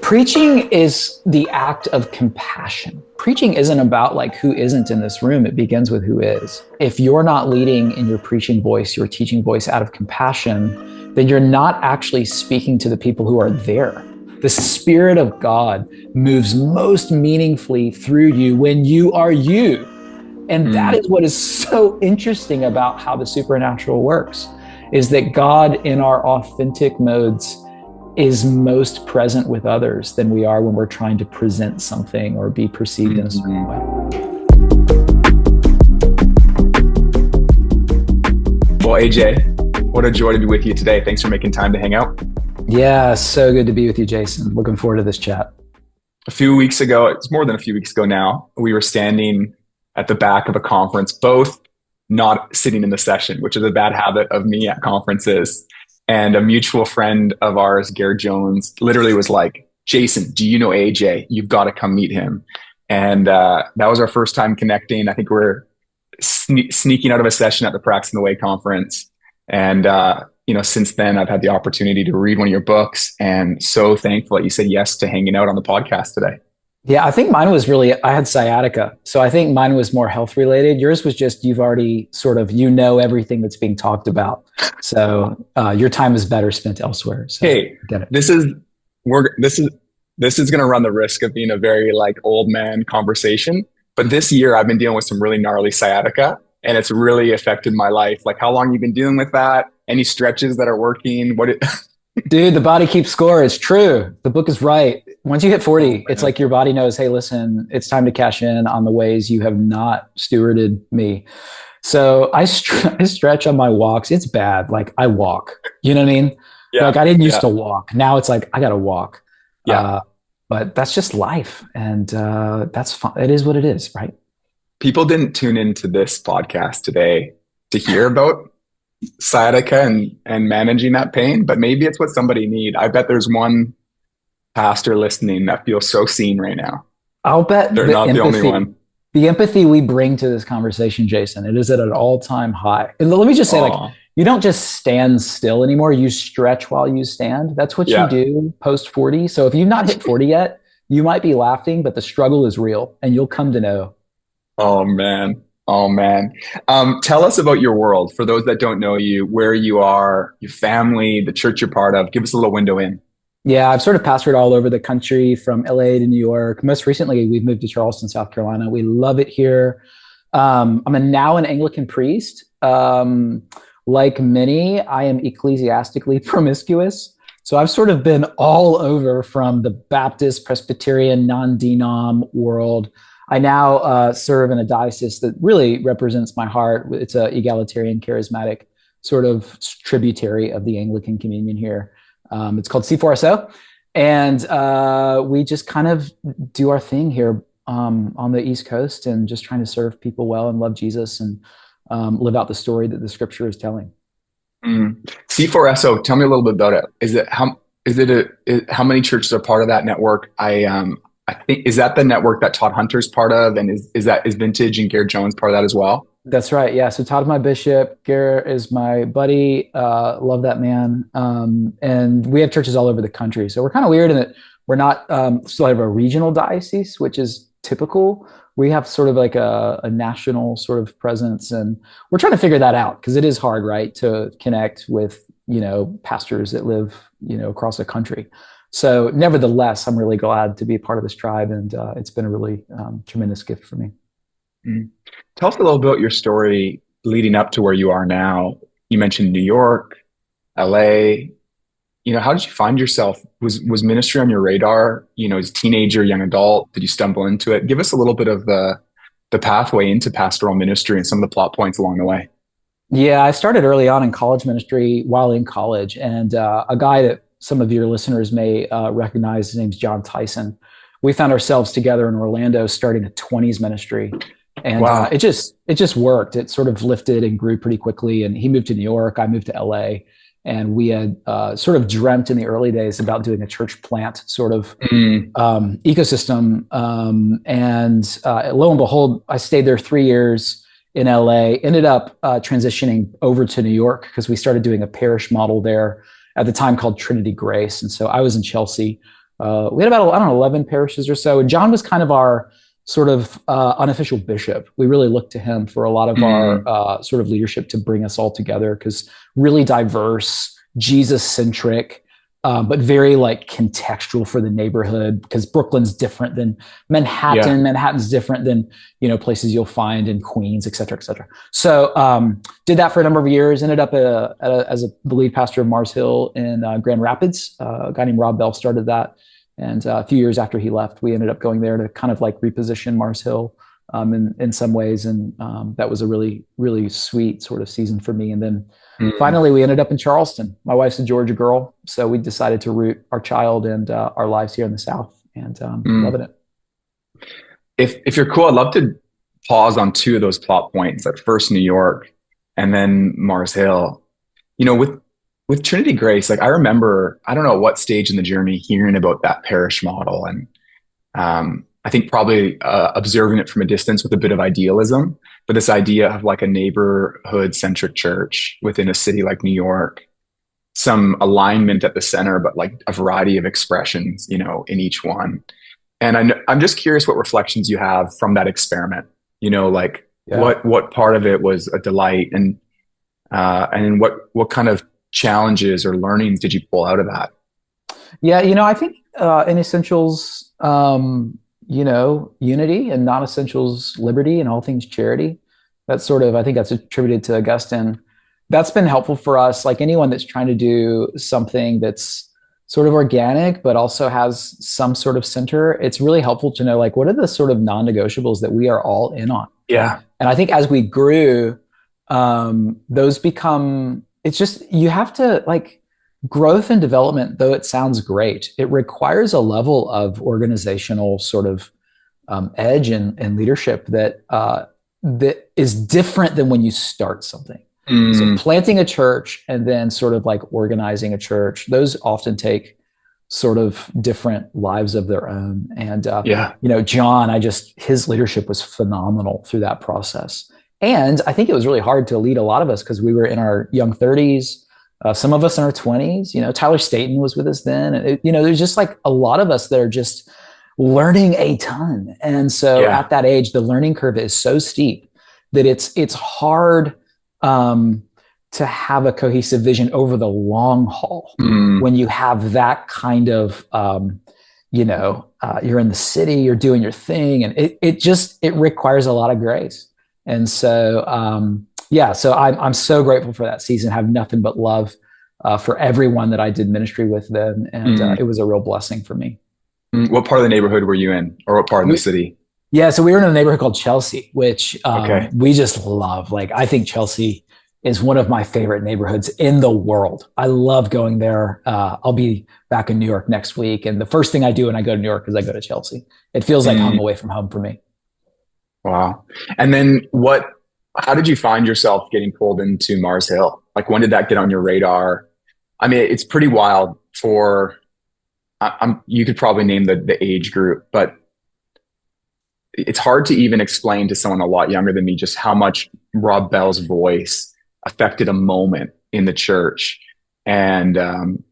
Preaching is the act of compassion. Preaching isn't about like who isn't in this room. It begins with who is. If you're not leading in your preaching voice, your teaching voice out of compassion, then you're not actually speaking to the people who are there. The Spirit of God moves most meaningfully through you when you are you. And that is what is so interesting about how the supernatural works, is that God in our authentic modes is most present with others than we are when we're trying to present something or be perceived in a certain way. Well, AJ, what a joy to be with you today. Thanks for making time to hang out. Yeah, so good to be with you, Jason. Looking forward to this chat. A few weeks ago, it's more than a few weeks ago now, we were standing at the back of a conference, both not sitting in the session, which is a bad habit of me at conferences. And a mutual friend of ours, Garrett Jones, literally was like, Jason, do you know AJ? You've got to come meet him. And that was our first time connecting. I think we're sneaking out of a session at the Practice in the Way conference. And, since then, I've had the opportunity to read one of your books, and so thankful that you said yes to hanging out on the podcast today. Yeah, I think mine was I had sciatica. So I think mine was more health related. Yours was just, you've already everything that's being talked about. So your time is better spent elsewhere. So hey, this is going to run the risk of being a very old man conversation. But this year I've been dealing with some really gnarly sciatica, and it's really affected my life. Like, how long you've been dealing with that? Any stretches that are working? Dude, the body keeps score. It's true. The book is right. Once you hit 40, it's like your body knows, hey, listen, it's time to cash in on the ways you have not stewarded me. So I stretch on my walks. It's bad. Like, I walk, you know what I mean? Yeah. Like, I didn't used to walk. Now it's like, I got to walk. Yeah. But that's just life. And that's fun. It is what it is, right? People didn't tune into this podcast today to hear about sciatica and managing that pain, but maybe it's what somebody need. I bet there's one pastor listening that feels so seen right now. I'll bet they're not the only one. The empathy we bring to this conversation, Jason, it is at an all-time high. And let me just say, you don't just stand still anymore. You stretch while you stand. That's what you do post 40. So if you've not hit 40 yet, you might be laughing, but the struggle is real, and you'll come to know. Oh man. Tell us about your world. For those that don't know you, where you are, your family, the church you're part of. Give us a little window in. Yeah, I've sort of pastored all over the country, from LA to New York. Most recently, we've moved to Charleston, South Carolina. We love it here. I'm now an Anglican priest. Like many, I am ecclesiastically promiscuous. So I've sort of been all over, from the Baptist, Presbyterian, non-denom world. I now serve in a diocese that really represents my heart. It's an egalitarian, charismatic sort of tributary of the Anglican Communion here. It's called C4SO. And we just kind of do our thing here on the East Coast, and just trying to serve people well and love Jesus, and live out the story that the scripture is telling. C4SO, tell me a little bit about it. How many churches are part of that network? I think, is that the network that Todd Hunter's part of? And is Vintage and Garrett Jones part of that as well? That's right. Yeah. So Todd is my bishop. Garrett is my buddy. Love that man. And we have churches all over the country. So we're kind of weird in that we're not still have a regional diocese, which is typical. We have sort of like a national sort of presence, and we're trying to figure that out, because it is hard, right, to connect with, pastors that live, across the country. So nevertheless, I'm really glad to be a part of this tribe, and it's been a really tremendous gift for me. Tell us a little bit about your story leading up to where you are now. You mentioned New York, LA. How did you find yourself? Was ministry on your radar? As a teenager, young adult, did you stumble into it? Give us a little bit of the pathway into pastoral ministry and some of the plot points along the way. Yeah, I started early on in college ministry while in college, and a guy that some of your listeners may recognize, his name's John Tyson. We found ourselves together in Orlando starting a 20s ministry. And wow. It just worked. It sort of lifted and grew pretty quickly. And he moved to New York, I moved to LA. And we had sort of dreamt in the early days about doing a church plant sort of ecosystem. And lo and behold, I stayed there 3 years in LA, ended up transitioning over to New York, because we started doing a parish model there at the time called Trinity Grace. And so I was in Chelsea We had about, I don't know, 11 parishes or so. And John was kind of our sort of unofficial bishop. We really looked to him for a lot of our Mm, sort of leadership to bring us all together, because really diverse, Jesus centric, but very like contextual for the neighborhood, because Brooklyn's different than yeah. Manhattan. Manhattan's different than, places you'll find in Queens, et cetera, et cetera. So did that for a number of years, ended up as the lead pastor of Mars Hill in Grand Rapids. A guy named Rob Bell started that. And a few years after he left, we ended up going there to kind of like reposition Mars Hill in some ways. And that was a really, really sweet sort of season for me. And then Mm, finally, we ended up in Charleston. My wife's a Georgia girl. So we decided to root our child and our lives here in the South, and loving mm. it. If you're cool, I'd love to pause on two of those plot points. At first New York, and then Mars Hill. With Trinity Grace, like I remember, I don't know what stage in the journey hearing about that parish model, and I think probably observing it from a distance with a bit of idealism, but this idea of like a neighborhood centric church within a city like New York, some alignment at the center, but like a variety of expressions, in each one. And I'm just curious what reflections you have from that experiment. Like Yeah. what part of it was a delight, and what kind of challenges or learnings did you pull out of that? Yeah. I think in essentials, unity, and non essentials, liberty, and all things charity. That's sort of, I think that's attributed to Augustine. That's been helpful for us. Like anyone that's trying to do something that's sort of organic, but also has some sort of center, it's really helpful to know, like, what are the sort of non negotiables that we are all in on? Yeah. And I think as we grew, those become, it's just, you have to like, growth and development, though it sounds great, it requires a level of organizational sort of edge and leadership that is different than when you start something. So Mm, planting a church and then sort of like organizing a church, those often take sort of different lives of their own. And yeah. John, his leadership was phenomenal through that process. And I think it was really hard to lead a lot of us because we were in our young 30s, some of us in our 20s. Tyler Staten was with us then. And there's just like a lot of us that are just learning a ton. And so Yeah. at that age, the learning curve is so steep that it's hard um, to have a cohesive vision over the long haul Mm, when you have that kind of you're in the city, you're doing your thing, and it requires a lot of grace. And so yeah, so I'm so grateful for that season. I have nothing but love for everyone that I did ministry with then, and mm, it was a real blessing for me. mm. What part of the neighborhood were you in, or what part of the We, city? Yeah, so we were in a neighborhood called Chelsea, which Okay. we just love. Like, I think Chelsea is one of my favorite neighborhoods in the world. I love going there. I'll be back in New York next week, and the first thing I do when I go to New York is I go to Chelsea. It feels like home Mm, away from home for me. wow. And then how did you find yourself getting pulled into Mars Hill? Like when did that get on your radar? I mean, it's pretty wild you could probably name the age group, but it's hard to even explain to someone a lot younger than me just how much Rob Bell's voice affected a moment in the church and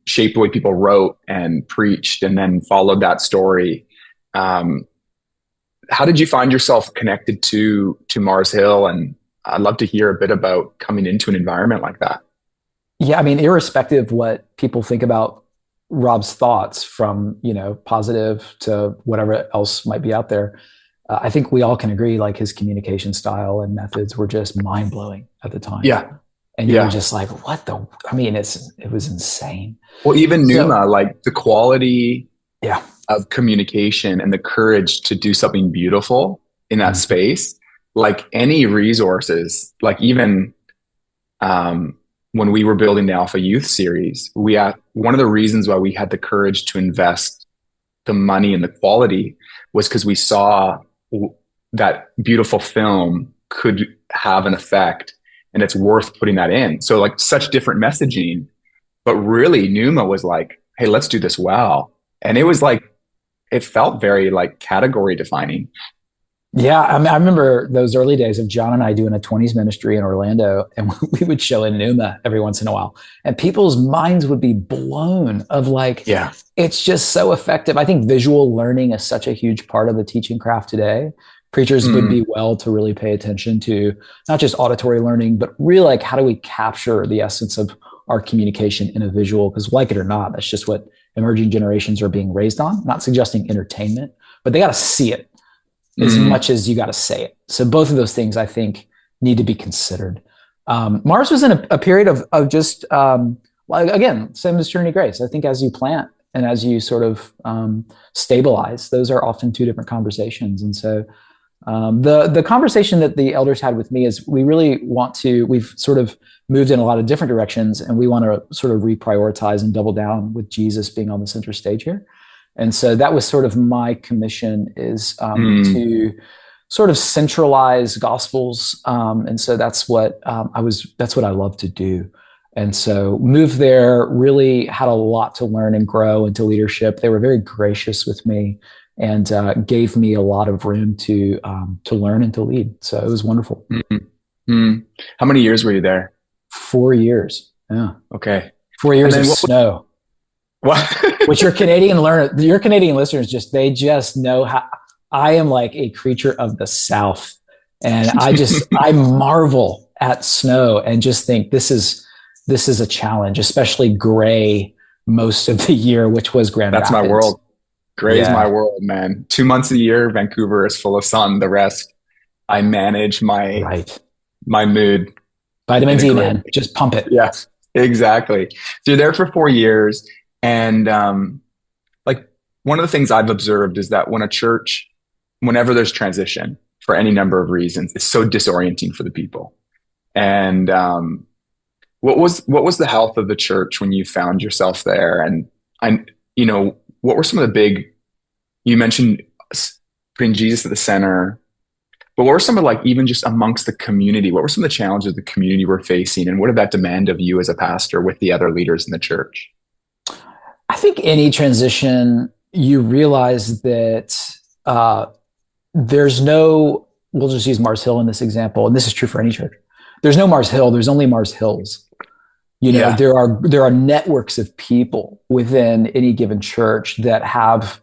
shaped the way people wrote and preached and then followed that story. Um, how did you find yourself connected to Mars Hill? And I'd love to hear a bit about coming into an environment like that. Yeah, I mean, irrespective of what people think about Rob's thoughts, from positive to whatever else might be out there, I think we all can agree, like, his communication style and methods were just mind blowing at the time. Yeah, And you were yeah. just like, what the, I mean, it was insane. Well, even So Numa, like the quality yeah. of communication and the courage to do something beautiful in that Mm. space, like any resources, like even um, when we were building the Alpha Youth series, one of the reasons why we had the courage to invest the money and the quality was because we saw that beautiful film could have an effect and it's worth putting that in. So like such different messaging, but really Numa was like, hey, let's do this well. And it was like, it felt very like category defining. Yeah, I mean, I remember those early days of John and I doing a 20s ministry in Orlando, and we would show in Numa every once in a while, and people's minds would be blown of like, Yeah. it's just so effective. I think visual learning is such a huge part of the teaching craft today. Preachers would Mm, be well to really pay attention to not just auditory learning, but really like how do we capture the essence of our communication in a visual? Because like it or not, that's just what emerging generations are being raised on. Not suggesting entertainment, but they got to see it as mm, much as you got to say it. So both of those things I think need to be considered. Mars was in a period of just like, again, same as Trinity Grace. I think as you plant and as you sort of stabilize, those are often two different conversations. And so the conversation that the elders had with me is we really want to. We've sort of moved in a lot of different directions, and we want to sort of reprioritize and double down with Jesus being on the center stage here. And so that was sort of my commission is mm. to sort of centralize gospels. And so that's what that's what I love to do. And so moved there, really had a lot to learn and grow into leadership. They were very gracious with me and gave me a lot of room to learn and to lead. So it was wonderful. Mm, mm. How many years were you there? 4 years. Yeah. Okay. four And years then of what? snow. What? Which your Canadian listeners they just know how I am like a creature of the South. And I marvel at snow and just think this is a challenge, especially gray most of the year, which was Grand That's my Rapids. world. Gray is my Yeah, world, man. 2 months a year, Vancouver is full of sun. The rest, I manage right. my mood Vitamin in a D, grid. man. Just pump it. Yes, exactly. So you're there for 4 years, and like one of the things I've observed is that when a church, whenever there's transition for any number of reasons, it's so disorienting for the people. And what was the health of the church when you found yourself there? And what were some of the big? You mentioned putting Jesus at the center, but what were some of like even just amongst the community? What were some of the challenges the community were facing, and what did that demand of you as a pastor with the other leaders in the church? I think any transition, you realize that uh, there's no, we'll just use Mars Hill in this example, and this is true for any church. There's no Mars Hill, there's only Mars Hills. Yeah. There are networks of people within any given church that have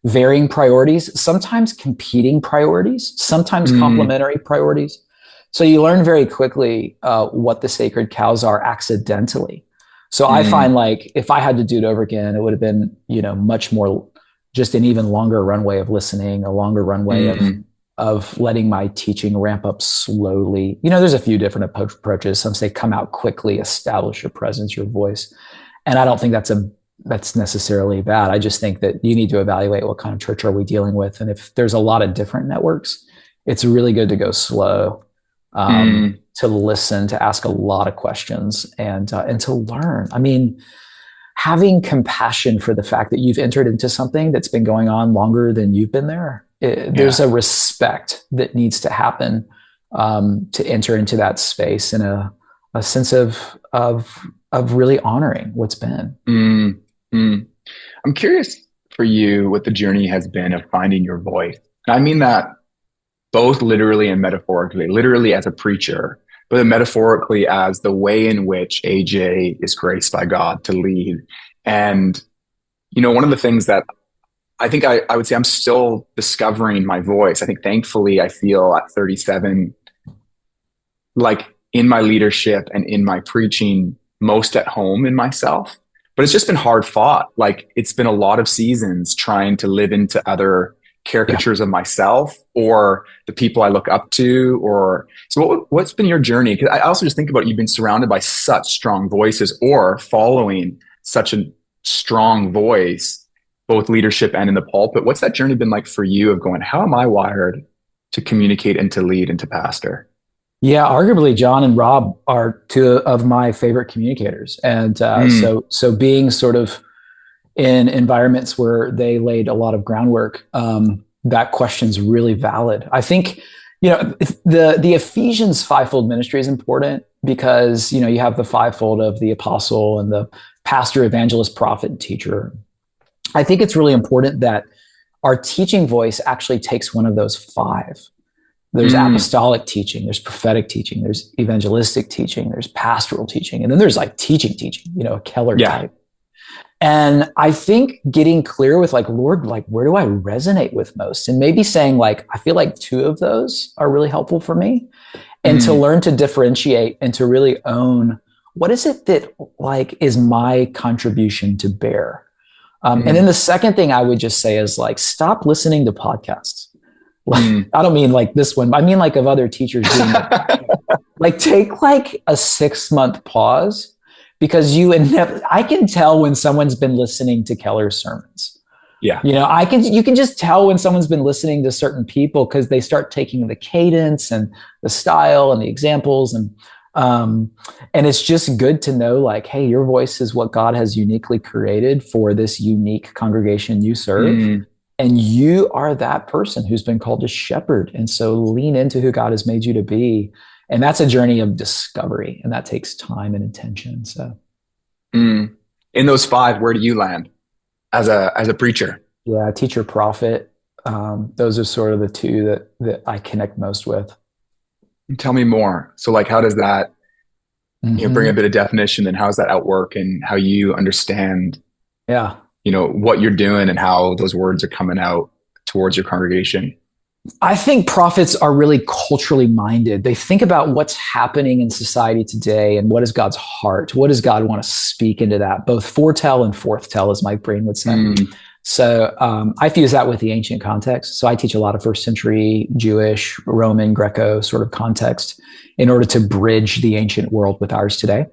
varying priorities, sometimes competing priorities, sometimes Mm, complementary priorities. So you learn very quickly what the sacred cows are accidentally. So I mm, find like if I had to do it over again, it would have been, much more just an even longer runway of listening, a longer runway mm, of letting my teaching ramp up slowly. There's a few different approaches. Some say come out quickly, establish your presence, your voice. And I don't think that's necessarily bad. I just think that you need to evaluate what kind of church are we dealing with. And if there's a lot of different networks, it's really good to go slow, mm. to listen, to ask a lot of questions and to learn. I mean, having compassion for the fact that you've entered into something that's been going on longer than you've been there. There's Yeah. a respect that needs to happen to enter into that space and a sense of really honoring what's been. Mm, mm. I'm curious for you what the journey has been of finding your voice. And I mean that both literally and metaphorically, literally as a preacher, but then metaphorically as the way in which AJ is graced by God to lead. And, one of the things that I think I would say I'm still discovering my voice. I think thankfully I feel at 37, like in my leadership and in my preaching, most at home in myself. But it's just been hard fought. Like it's been a lot of seasons trying to live into other Yeah. caricatures of myself or the people I look up to. Or so what's been your journey? Because I also just think about you've been surrounded by such strong voices or following such a strong voice, both leadership and in the pulpit. What's that journey been like for you of going, how am I wired to communicate and to lead and to pastor? Yeah, arguably John and Rob are two of my favorite communicators. And Mm, so being sort of in environments where they laid a lot of groundwork, that question's really valid. I think, the Ephesians fivefold ministry is important because, you have the fivefold of the apostle and the pastor, evangelist, prophet, and teacher. I think it's really important that our teaching voice actually takes one of those five. There's Mm. apostolic teaching, there's prophetic teaching, there's evangelistic teaching, there's pastoral teaching, and then there's like teaching, a Keller Yeah. type. And I think getting clear with like, Lord, like, where do I resonate with most? And maybe saying like, I feel like two of those are really helpful for me. And to Mm. learn to differentiate and to really own what is it that like is my contribution to bear. And then Mm. the second thing I would just say is like, stop listening to podcasts. Mm. I don't mean like this one, I mean like of other teachers doing it. Like take like a 6-month pause because I can tell when someone's been listening to Keller's sermons. Yeah. You can just tell when someone's been listening to certain people because they start taking the cadence and the style and the examples and it's just good to know like, hey, your voice is what God has uniquely created for this unique congregation you serve. Mm. And you are that person who's been called to shepherd. And so lean into who God has made you to be. And that's a journey of discovery. And that takes time and attention. So Mm. In those five, where do you land as a preacher? yeah, teacher, prophet. Those are sort of the two that I connect most with. Tell me more. So like, how does that, bring a bit of definition, and how does that outwork and how you understand, Yeah. what you're doing and how those words are coming out towards your congregation? I think prophets are really culturally minded. They think about what's happening in society today and what is God's heart. What does God want to speak into that? Both foretell and forthtell, as Mike Breen would say. Mm. So I fuse that with the ancient context. So I teach a lot of first century Jewish, Roman, Greco sort of context in order to bridge the ancient world with ours today.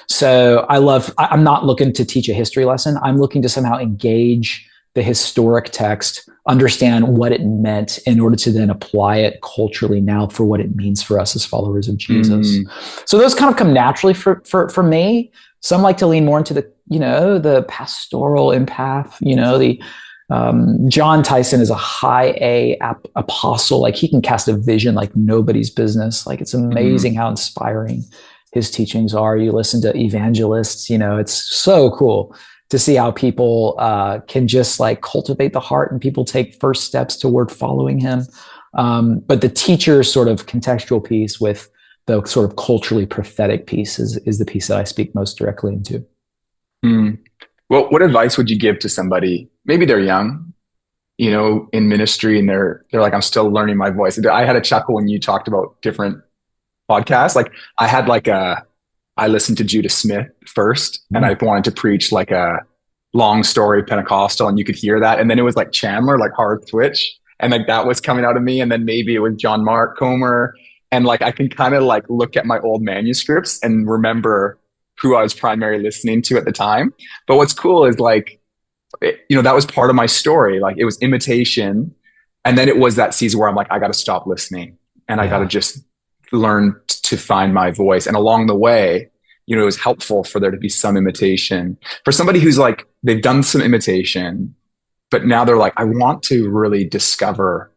So I'm not looking to teach a history lesson. I'm looking to somehow engage the historic text, understand what it meant in order to then apply it culturally now for what it means for us as followers of Jesus. So those kind of come naturally for me. Some like to lean more into the pastoral empath, John Tyson is a high A apostle. Like he can cast a vision like nobody's business. Like it's amazing how inspiring his teachings are. You listen to evangelists, it's so cool to see how people can just like cultivate the heart and people take first steps toward following him. But the teacher sort of contextual piece with the sort of culturally prophetic piece is the piece that I speak most directly into. Mm. Well, what advice would you give to somebody? Maybe they're young, in ministry, and they're like, I'm still learning my voice. I had a chuckle when you talked about different podcasts. Like I listened to Judah Smith first, and I wanted to preach like a long story Pentecostal, and you could hear that. And then it was like Chandler, like hard twitch, and like that was coming out of me. And then maybe it was John Mark Comer, and like I can kind of like look at my old manuscripts and remember who I was primarily listening to at the time. But what's cool is like, that was part of my story. Like it was imitation, and then it was that season where I'm like, I got to stop listening, and I got to just learn to find my voice. And along the way, it was helpful for there to be some imitation for somebody who's like, they've done some imitation, but now they're like, I want to really discover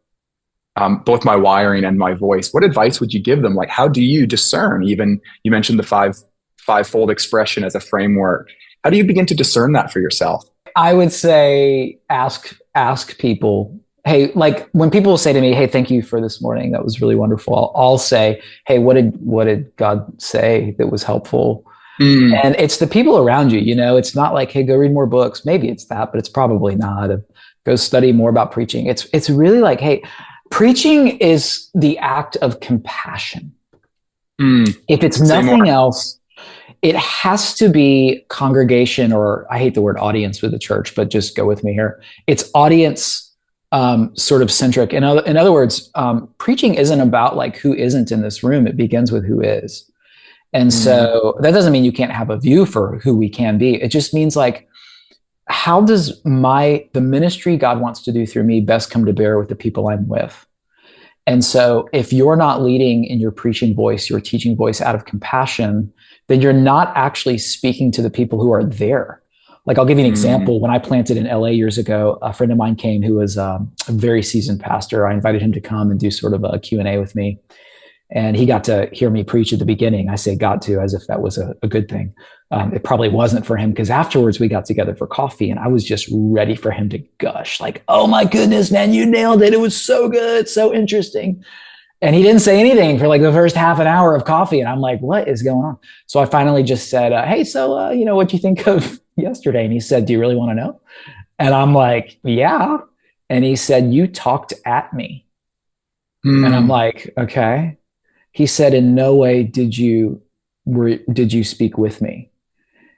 both my wiring and my voice. What advice would you give them? Like, how do you discern? Even you mentioned the fivefold expression as a framework. How do you begin to discern that for yourself? I would say ask people. Hey, like when people say to me, "Hey, thank you for this morning. That was really wonderful." I'll say, "Hey, what did God say that was helpful?" And it's the people around you. It's not like, "Hey, go read more books." Maybe it's that, but it's probably not. Go study more about preaching. It's really like, hey, preaching is the act of compassion. If it's nothing else, it has to be congregation, or I hate the word audience with the church, but just go with me here. It's audience sort of centric. In other words, preaching isn't about like who isn't in this room. It begins with who is. And so that doesn't mean you can't have a view for who we can be. It just means like, how does the ministry God wants to do through me best come to bear with the people I'm with? And so if you're not leading in your preaching voice, your teaching voice out of compassion, then you're not actually speaking to the people who are there. Like I'll give you an example. When I planted in LA years ago, a friend of mine came who was a very seasoned pastor. I invited him to come and do sort of a Q&A with me. And he got to hear me preach at the beginning. I say got to as if that was a good thing. It probably wasn't for him, because afterwards we got together for coffee and I was just ready for him to gush like, oh my goodness, man, you nailed it. It was so good. So interesting. And he didn't say anything for like the first half an hour of coffee. And I'm like, what is going on? So I finally just said, hey, so, what do you think of yesterday? And he said, do you really want to know? And I'm like, yeah. And he said, you talked at me. And I'm like, okay. He said, in no way did you speak with me.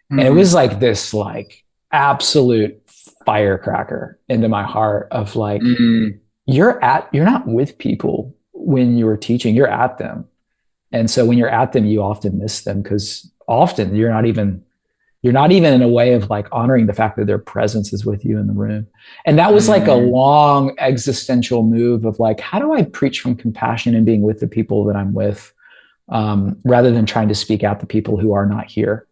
And it was like this like absolute firecracker into my heart of like, you're not with people when you're teaching, you're at them. And so when you're at them, you often miss them, because often you're not even in a way of like honoring the fact that their presence is with you in the room. And that was like a long existential move of like, how do I preach from compassion and being with the people that I'm with, rather than trying to speak out to people who are not here.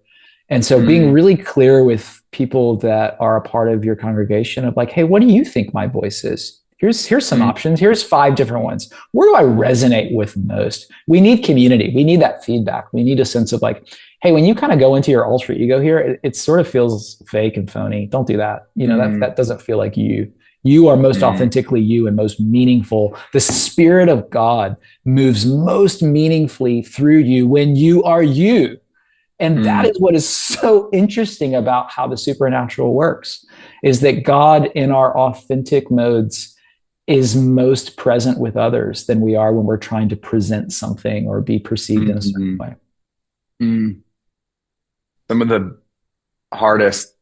And so being really clear with people that are a part of your congregation of like, hey, what do you think my voice is? Here's some options. Here's 5 different ones. Where do I resonate with most? We need community. We need that feedback. We need a sense of like, hey, when you kind of go into your alter ego here, it sort of feels fake and phony. Don't do that. That doesn't feel like you. You are most authentically you and most meaningful. The Spirit of God moves most meaningfully through you when you are you. And that is what is so interesting about how the supernatural works, is that God in our authentic modes is most present with others than we are when we're trying to present something or be perceived in a certain way. Some of the hardest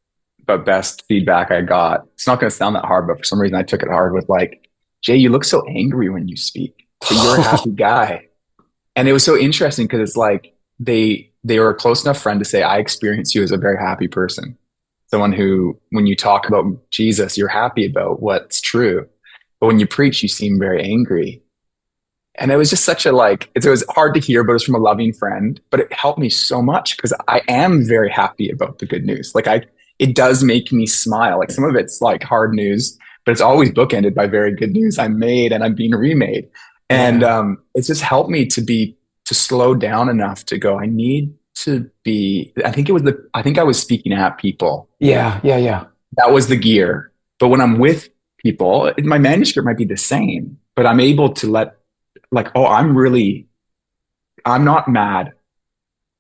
but best feedback I got, it's not going to sound that hard, but for some reason I took it hard, with like, Jay, you look so angry when you speak, but you're a happy guy. And it was so interesting because it's like they were a close enough friend to say, I experience you as a very happy person. Someone who, when you talk about Jesus, you're happy about what's true. But when you preach, you seem very angry. And it was just such a like, it was hard to hear, but it was from a loving friend. But it helped me so much because I am very happy about the good news. Like it does make me smile. Like some of it's like hard news, but it's always bookended by very good news. I'm made and I'm being remade. And it's just helped me to slow down enough to go, I need to be, I think I was speaking at people. Yeah. That was the gear. But when I'm with people, my manuscript might be the same, but I'm able to let like, oh, I'm not mad.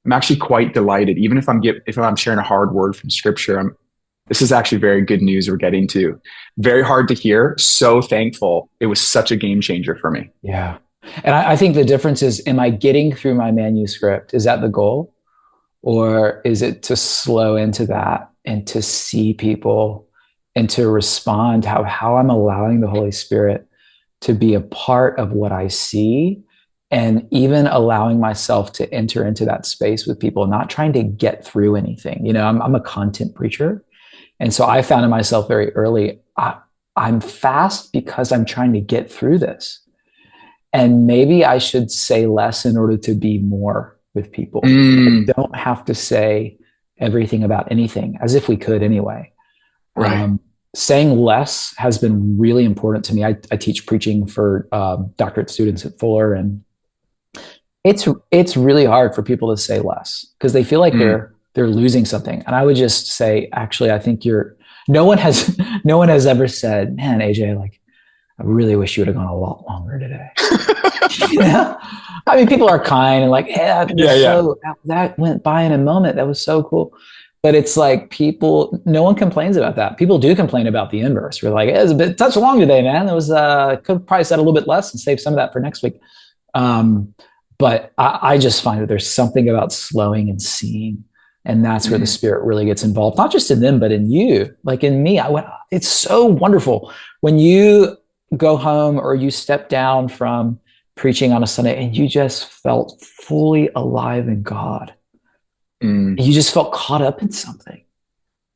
I'm actually quite delighted. Even if I'm sharing a hard word from scripture, this is actually very good news we're getting to. Very hard to hear. So thankful. It was such a game changer for me. Yeah. And I think the difference is, am I getting through my manuscript? Is that the goal? Or is it to slow into that and to see people and to respond how I'm allowing the Holy Spirit to be a part of what I see, and even allowing myself to enter into that space with people, not trying to get through anything. I'm a content preacher. And so I found in myself very early, I'm fast because I'm trying to get through this. And maybe I should say less in order to be more with people. I don't have to say everything about anything, as if we could anyway. Right. Saying less has been really important to me. I teach preaching for doctorate students at Fuller, and it's really hard for people to say less because they feel like they're losing something. And I would just say, actually, I think no one has ever said, man, AJ, like, I really wish you would have gone a lot longer today. I mean, people are kind and like, that went by in a moment. That was so cool. But it's like no one complains about that. People do complain about the inverse. We're like, it was a bit touch long today, man. It was, could probably set a little bit less and save some of that for next week. But I just find that there's something about slowing and seeing. And that's where the Spirit really gets involved, not just in them, but in you, like in me. It's so wonderful when you go home or you step down from preaching on a Sunday and you just felt fully alive in God. You just felt caught up in something.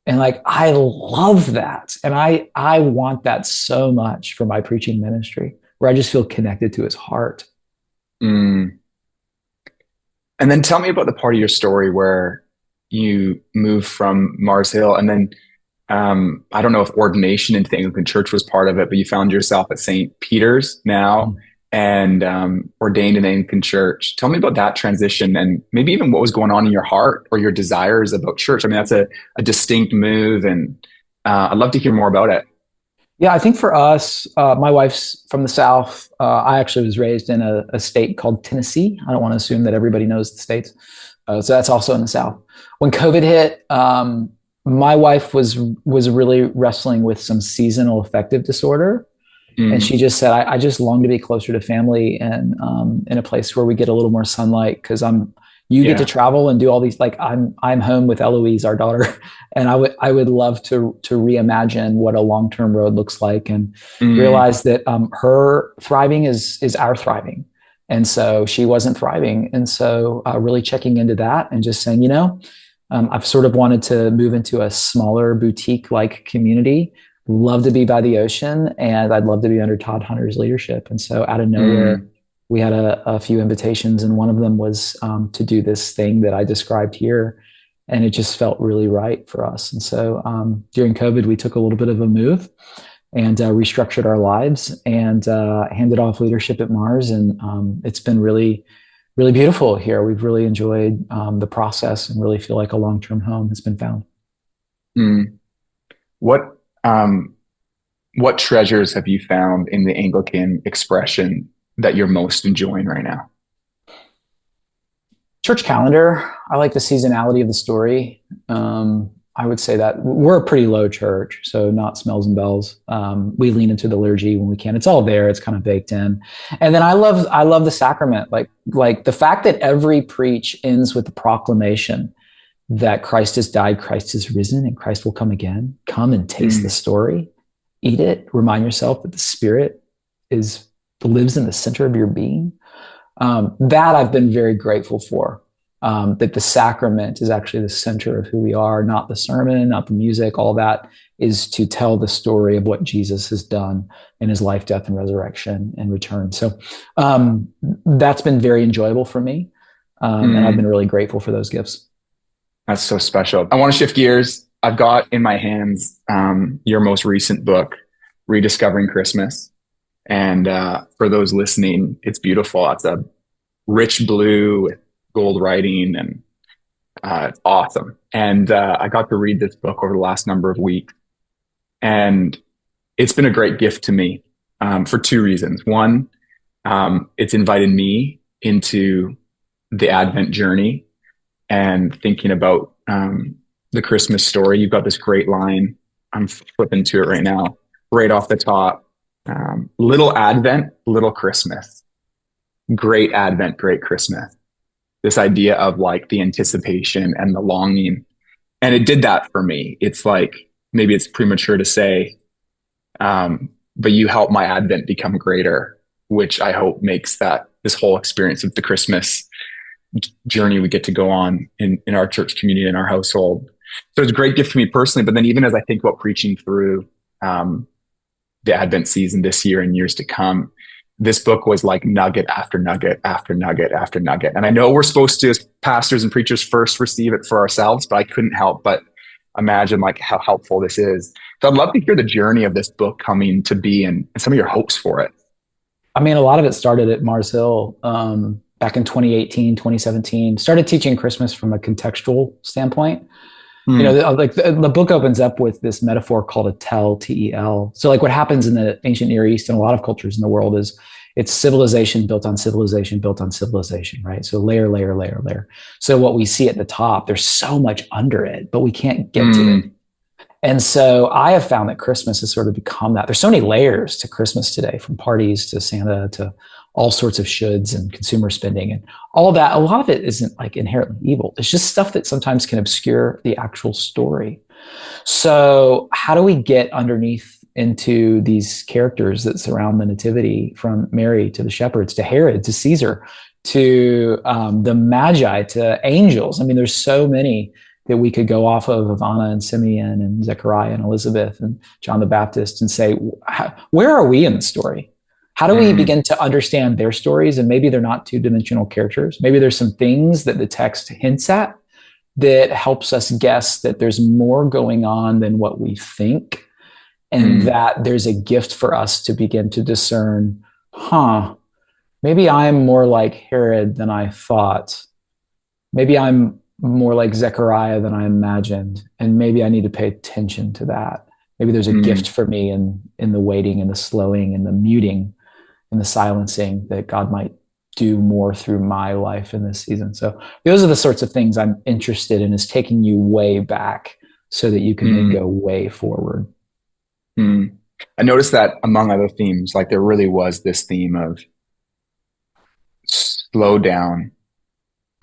And like, I love that. And I want that so much for my preaching ministry, where I just feel connected to his heart. And then tell me about the part of your story where you moved from Mars Hill, and then I don't know if ordination into the Anglican Church was part of it, but you found yourself at St. Peter's now. and ordained in the Anglican Church. Tell me about that transition and maybe even what was going on in your heart or your desires about church. I mean, that's a distinct move, and I'd love to hear more about it. Yeah, I think for us, my wife's from the South. I actually was raised in a state called Tennessee. I don't want to assume that everybody knows the states. So that's also in the South. When COVID hit, my wife was really wrestling with some seasonal affective disorder. And Mm, she just said, I just long to be closer to family and in a place where we get a little more sunlight because you get to yeah. travel and do all these, like I'm home with Eloise, our daughter, and I would love to reimagine what a long-term road looks like and Mm, realize that her thriving is our thriving. And so she wasn't thriving. And so really checking into that and just saying, I've sort of wanted to move into a smaller boutique like community, love to be by the ocean, and I'd love to be under Todd Hunter's leadership. And so out of nowhere, mm, we had a few invitations, and one of them was to do this thing that I described here. And it just felt really right for us. And so during COVID, we took a little bit of a move and restructured our lives and handed off leadership at Mars. And it's been really, really beautiful here. We've really enjoyed the process and really feel like a long-term home has been found. mm. What um, what treasures have you found in the Anglican expression that you're most enjoying right now? Church calendar. I like the seasonality of the story. I would say that we're a pretty low church, so not smells and bells. We lean into the liturgy when we can. It's all there. It's kind of baked in. And then I love the sacrament. Like the fact that every preach ends with the proclamation that Christ has died, Christ is risen, and Christ will come again. Come and taste the Mm, story, eat it. Remind yourself that the Spirit is lives in the center of your being. That I've been very grateful for. That the sacrament is actually the center of who we are, not the sermon, not the music. All that is to tell the story of what Jesus has done in his life, death, and resurrection and return. So that's been very enjoyable for me. And I've been mm. really grateful for those gifts. That's so special. I want to shift gears. I've got in my hands your most recent book, Rediscovering Christmas. And for those listening, it's beautiful. It's a rich blue with gold writing, and it's awesome. And I got to read this book over the last number of weeks. And it's been a great gift to me for two reasons. One, it's invited me into the Advent journey and thinking about the Christmas story. You've got this great line. I'm flipping to it right now, right off the top. Little Advent, little Christmas. Great Advent, great Christmas. This idea of like the anticipation and the longing. And it did that for me. It's like, maybe it's premature to say, but you help my Advent become greater, which I hope makes that this whole experience of the Christmas journey we get to go on in our church community, in our household. So it's a great gift for me personally. But then even as I think about preaching through the Advent season this year and years to come, this book was like nugget after nugget after nugget after nugget. And I know we're supposed to, as pastors and preachers, first receive it for ourselves, but I couldn't help but imagine like how helpful this is. So I'd love to hear the journey of this book coming to be and some of your hopes for it. I mean, a lot of it started at Mars Hill back in 2018, 2017. Started teaching Christmas from a contextual standpoint. Mm, The book opens up with this metaphor called a tel, T-E-L. So like what happens in the ancient Near East and a lot of cultures in the world is it's civilization built on civilization built on civilization, right? So layer, layer, layer, layer. So what we see at the top, there's so much under it, but we can't get to it. mm, And so I have found that Christmas has sort of become that. There's so many layers to Christmas today, from parties to Santa to all sorts of shoulds and consumer spending and all of that. A lot of it isn't like inherently evil. It's just stuff that sometimes can obscure the actual story. So how do we get underneath into these characters that surround the nativity, from Mary to the shepherds to Herod to Caesar to the Magi to angels? I mean, there's so many that we could go off of Anna and Simeon and Zechariah and Elizabeth and John the Baptist and say, where are we in the story? How do we mm, begin to understand their stories? And maybe they're not two-dimensional characters. Maybe there's some things that the text hints at that helps us guess that there's more going on than what we think, and mm, that there's a gift for us to begin to discern, huh, maybe I'm more like Herod than I thought. Maybe I'm more like Zechariah than I imagined. And maybe I need to pay attention to that. Maybe there's a gift Mm, for me in the waiting and the slowing and the muting and the silencing that God might do more through my life in this season. So those are the sorts of things I'm interested in, is taking you way back so that you can then mm, go way forward. mm. I noticed that among other themes, like there really was this theme of slow down.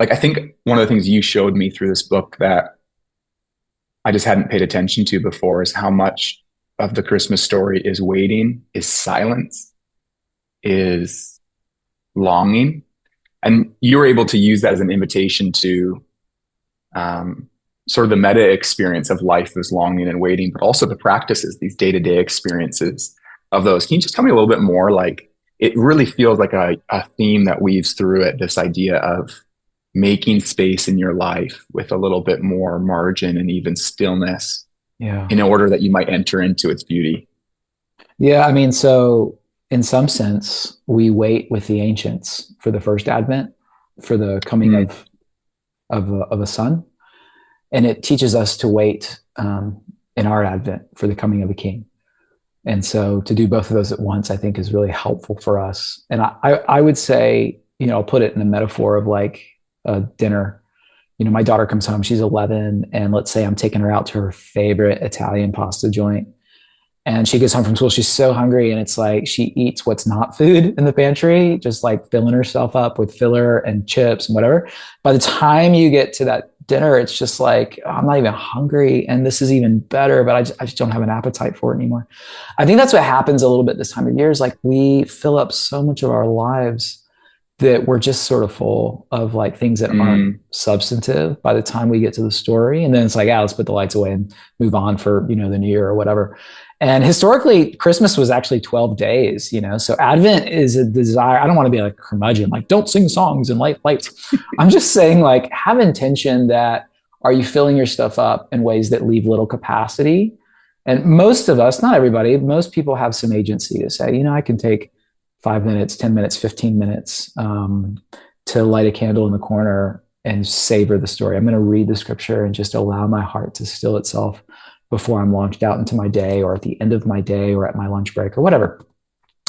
Like I think one of the things you showed me through this book that I just hadn't paid attention to before is how much of the Christmas story is waiting, is silence, is longing. And you were able to use that as an invitation to um, sort of the meta experience of life as longing and waiting, but also the practices, these day-to-day experiences of those. Can you just tell me a little bit more? Like it really feels like a theme that weaves through it, this idea of making space in your life with a little bit more margin and even stillness Yeah. in order that you might enter into its beauty. Yeah. I mean, so in some sense, we wait with the ancients for the first advent, for the coming Mm, of a son. And it teaches us to wait in our advent for the coming of a king. And so to do both of those at once, I think is really helpful for us. And I would say, I'll put it in a metaphor of like a dinner. My daughter comes home, she's 11, and let's say I'm taking her out to her favorite Italian pasta joint. And she gets home from school, she's so hungry, and it's like she eats what's not food in the pantry, just like filling herself up with filler and chips and whatever. By the time you get to that dinner, it's just like, oh, I'm not even hungry, and this is even better, but I just don't have an appetite for it anymore. I think that's what happens a little bit this time of year, is like we fill up so much of our lives that we're just sort of full of like things that aren't mm, substantive by the time we get to the story. And then it's like, let's put the lights away and move on for, the new year or whatever. And historically, Christmas was actually 12 days, So Advent is a desire. I don't want to be like a curmudgeon, like don't sing songs and light lights. I'm just saying, like, have intention that are you filling your stuff up in ways that leave little capacity? And most of us, not everybody, most people have some agency to say, I can take 5 minutes, 10 minutes, 15 minutes to light a candle in the corner and savor the story. I'm going to read the scripture and just allow my heart to still itself before I'm launched out into my day, or at the end of my day, or at my lunch break, or whatever.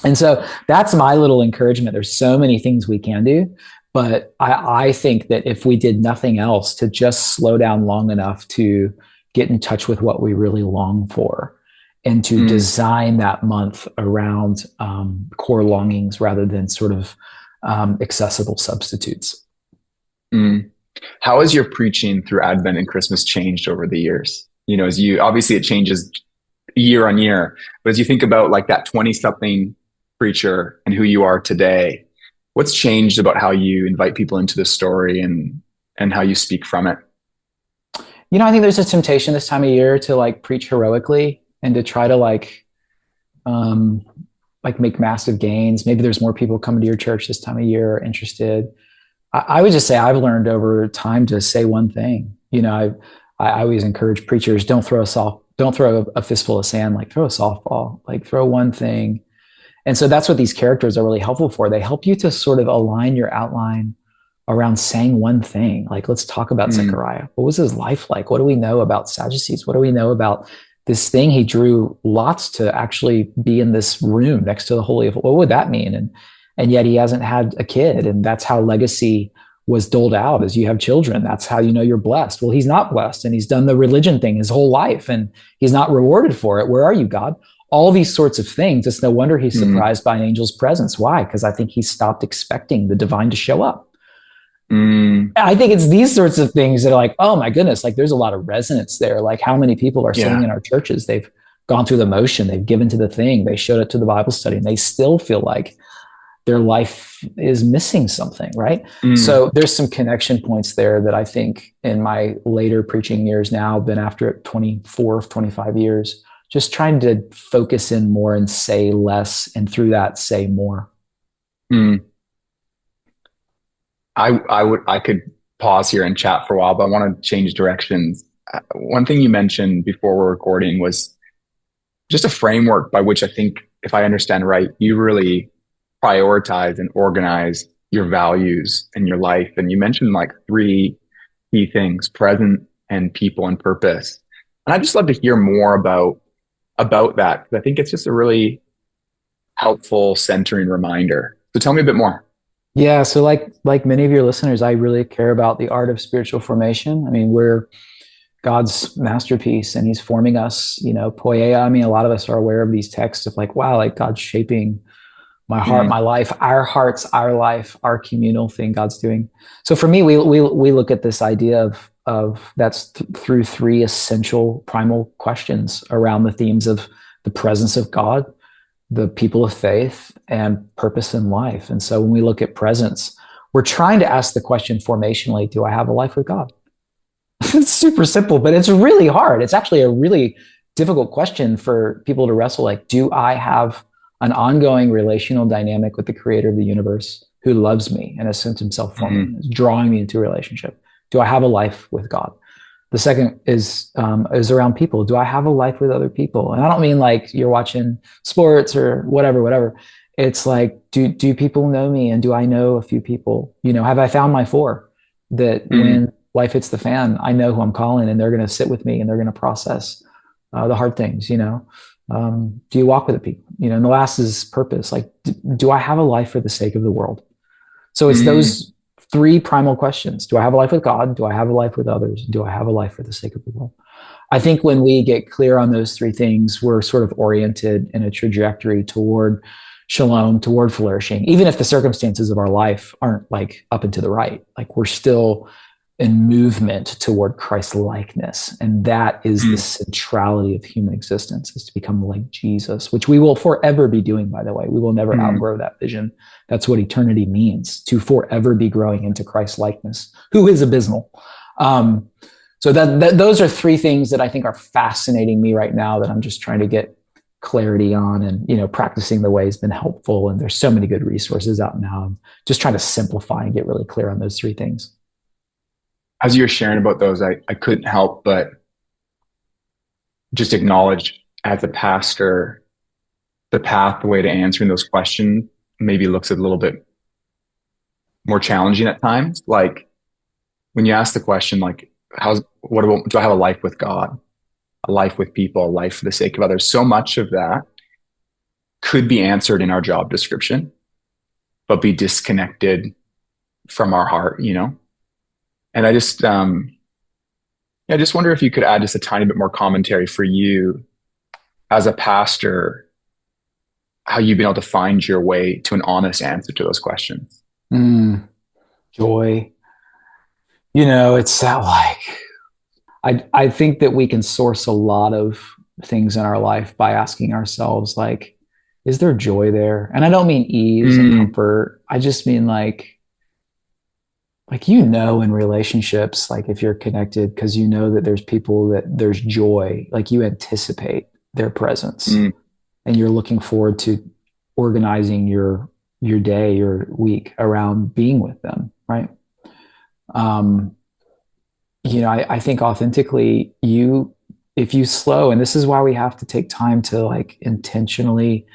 And so that's my little encouragement. There's so many things we can do, but I think that if we did nothing else, to just slow down long enough to get in touch with what we really long for, and to mm, design that month around core longings rather than sort of accessible substitutes. mm. How has your preaching through Advent and Christmas changed over the years? As you obviously it changes year on year, but as you think about like that 20 something preacher and who you are today, what's changed about how you invite people into the story and how you speak from it? I think there's a temptation this time of year to like preach heroically and to try to um, like make massive gains. Maybe there's more people coming to your church this time of year interested. I would just say I've learned over time to say one thing. I always encourage preachers, don't throw a fistful of sand, like throw a softball, like throw one thing. And so that's what these characters are really helpful for. They help you to sort of align your outline around saying one thing. Like, let's talk about Mm, Zechariah. What was his life like? What do we know about Sadducees? What do we know about this thing he drew lots to actually be in this room next to the Holy of? What would that mean? And yet he hasn't had a kid, and that's how legacy was doled out. As you have children, that's how you know you're blessed. Well, he's not blessed, and he's done the religion thing his whole life, and he's not rewarded for it. Where are you, God? All these sorts of things. It's no wonder he's mm, surprised by an angel's presence. Why? Because I think he stopped expecting the divine to show up. mm. I think it's these sorts of things that are like, oh my goodness, like there's a lot of resonance there. Like how many people are sitting Yeah. in our churches? They've gone through the motion, they've given to the thing, they showed up to the Bible study, and they still feel like their life is missing something, right? Mm, So there's some connection points there that I think in my later preaching years now, been after it 24, 25 years, just trying to focus in more and say less, and through that say more. mm. I could pause here and chat for a while, but I want to change directions. One thing you mentioned before we're recording was just a framework by which I think, if I understand right, you really prioritize and organize your values and your life. And you mentioned like three key things: present and people and purpose. And I'd just love to hear more about that, because I think it's just a really helpful centering reminder. So tell me a bit more. Yeah, so like many of your listeners, I really care about the art of spiritual formation. I mean, we're God's masterpiece and he's forming us, poiea. I mean, a lot of us are aware of these texts of like, wow, like God's shaping my heart, my Mm, life, our hearts, our life, our communal thing God's doing. So for me, we look at this idea of through three essential primal questions around the themes of the presence of God, the people of faith, and purpose in life. And so when we look at presence, we're trying to ask the question formationally, do I have a life with God? It's super simple, but it's really hard. It's actually a really difficult question for people to wrestle. Like, do I have an ongoing relational dynamic with the creator of the universe who loves me and has sent himself for me, mm, is drawing me into a relationship? Do I have a life with God? The second is around people. Do I have a life with other people? And I don't mean like you're watching sports or whatever. It's like, do people know me, and do I know a few people? Have I found my four that mm, when life hits the fan, I know who I'm calling, and they're going to sit with me and they're going to process the hard things. Do you walk with the people? And the last is purpose. Like, do I have a life for the sake of the world? So it's mm, those three primal questions. Do I have a life with God? Do I have a life with others? Do I have a life for the sake of the world? I think when we get clear on those three things, we're sort of oriented in a trajectory toward shalom, toward flourishing, even if the circumstances of our life aren't like up and to the right. Like, we're still in movement toward Christ likeness. And that is the mm, centrality of human existence, is to become like Jesus, which we will forever be doing, by the way. We will never mm. outgrow that vision. That's what eternity means, to forever be growing into Christ likeness, who is abysmal. So those are three things that I think are fascinating me right now, that I'm just trying to get clarity on. And practicing the way has been helpful, and there's so many good resources out now. I'm just trying to simplify and get really clear on those three things. As you were sharing about those, I couldn't help but just acknowledge, as a pastor, the pathway to answering those questions maybe looks a little bit more challenging at times. Like, when you ask the question, like, what about, do I have a life with God, a life with people, a life for the sake of others? So much of that could be answered in our job description, but be disconnected from our heart. And I just wonder if you could add just a tiny bit more commentary for you as a pastor, how you've been able to find your way to an honest answer to those questions. Joy. It's that, like, I think that we can source a lot of things in our life by asking ourselves, like, is there joy there? And I don't mean ease and Mm, comfort. I just mean in relationships, like if you're connected, because that there's people that there's joy, like you anticipate their presence mm, and you're looking forward to organizing your day, your week around being with them, right? Um, I think authentically, if you slow, and this is why we have to take time to like intentionally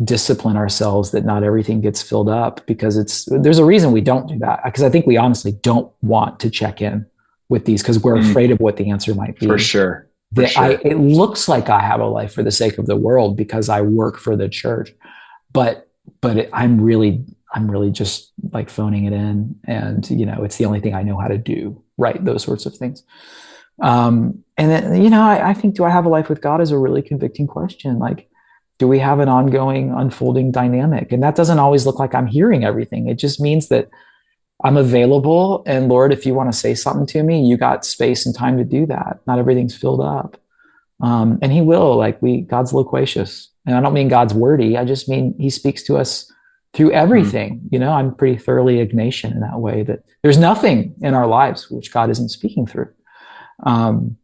discipline ourselves, that not everything gets filled up, because there's a reason we don't do that, because I think we honestly don't want to check in with these, because we're mm, afraid of what the answer might for be. sure. For That sure. it looks like I have a life for the sake of the world because I work for the church, but I'm really just like phoning it in, and it's the only thing I know how to do, right? Those sorts of things. And then I think, do I have a life with God, is a really convicting question. Like, do we have an ongoing unfolding dynamic? And that doesn't always look like I'm hearing everything. It just means that I'm available, and Lord, if you want to say something to me, you got space and time to do that. Not everything's filled up. And he will, like, God's loquacious. And I don't mean God's wordy. I just mean he speaks to us through Mm, everything. I'm pretty thoroughly Ignatian in that way, that there's nothing in our lives which God isn't speaking through. Um,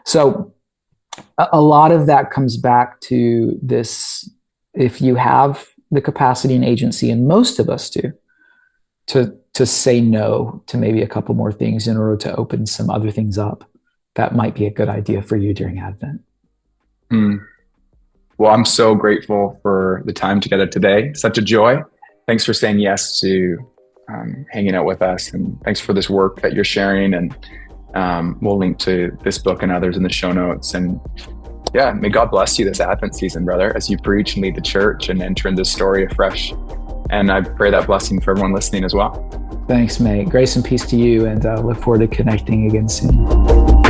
so a lot of that comes back to this: if you have the capacity and agency, and most of us do, to say no to maybe a couple more things in order to open some other things up, that might be a good idea for you during Advent. mm. Well, I'm so grateful for the time together today. Such a joy. thanks for saying yes to hanging out with us, and thanks for this work that you're sharing. And we'll link to this book and others in the show notes. And yeah, may God bless you this Advent season, brother, as you preach and lead the church and enter into this story afresh. And I pray that blessing for everyone listening as well. Thanks, mate. Grace and peace to you, and look forward to connecting again soon.